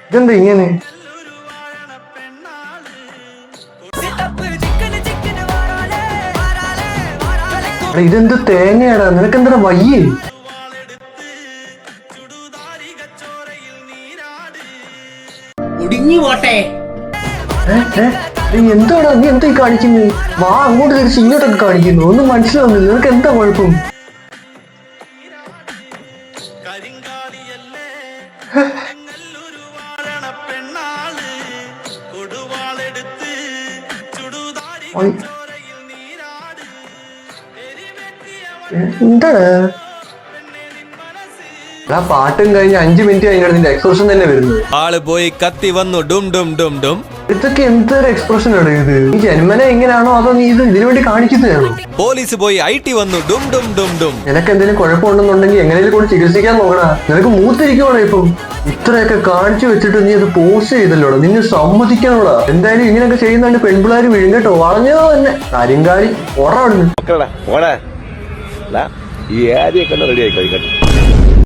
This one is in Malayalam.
ഇതെന്താ ഇങ്ങനെ? ഇതെന്ത് തേങ്ങയാടാ, നിനക്കെന്താ വയ്യേ? എന്താടാ നീ എന്താ കാണിക്കുന്നത്? വാ അങ്ങോട്ട് തിരിച്ച് ഇങ്ങോട്ടൊക്കെ കാണിക്കുന്നു, ഒന്നും മനസ്സിലാവുന്നില്ല. നിനക്ക് എന്താ കുഴപ്പം? എന്താടാ പാട്ടും കഴിഞ്ഞ് 5 മിനിറ്റ് കഴിഞ്ഞാണ് നിന്റെ എക്സ്പ്രഷൻ തന്നെ വരുന്നത്. ആള് പോയി കത്തി വന്നു ഡും ഡും ഡും ഡും. ഇതൊക്കെ എന്തൊരു എക്സ്പ്രഷൻ ആണ് ഇത്? നീ ജന്മനെ എങ്ങനെയാണോ അതോ നീ ഇത് ഇതിനു വേണ്ടി കാണിക്കുന്നതാണോ? പോലീസ് പോയി IT വന്നു ഡും ഡും ഡും ഡും. നിനക്ക് എന്തെങ്കിലും കുഴപ്പമുണ്ടെന്നുണ്ടെങ്കിൽ എങ്ങനെയും കൂടി ചികിത്സിക്കാൻ നോക്കണ. നിനക്ക് മൂത്തിരിക്കണോ ഇപ്പം? ഇത്രയൊക്കെ കാണിച്ചു വെച്ചിട്ട് നീ അത് പോസ്റ്റ് ചെയ്തല്ലോടാ, നിന്നെ സമ്മതിക്കണോടാ. എന്തായാലും ഇങ്ങനെയൊക്കെ ചെയ്യുന്നതാണ് പെൺപിള്ളേർ വീഴും കേട്ടോ. വളഞ്ഞോ തന്നെ കരിങ്കാലി ഓടാ. ഈ ആദ്യമൊക്കെ റെഡി ആയിക്കോട്ടെ.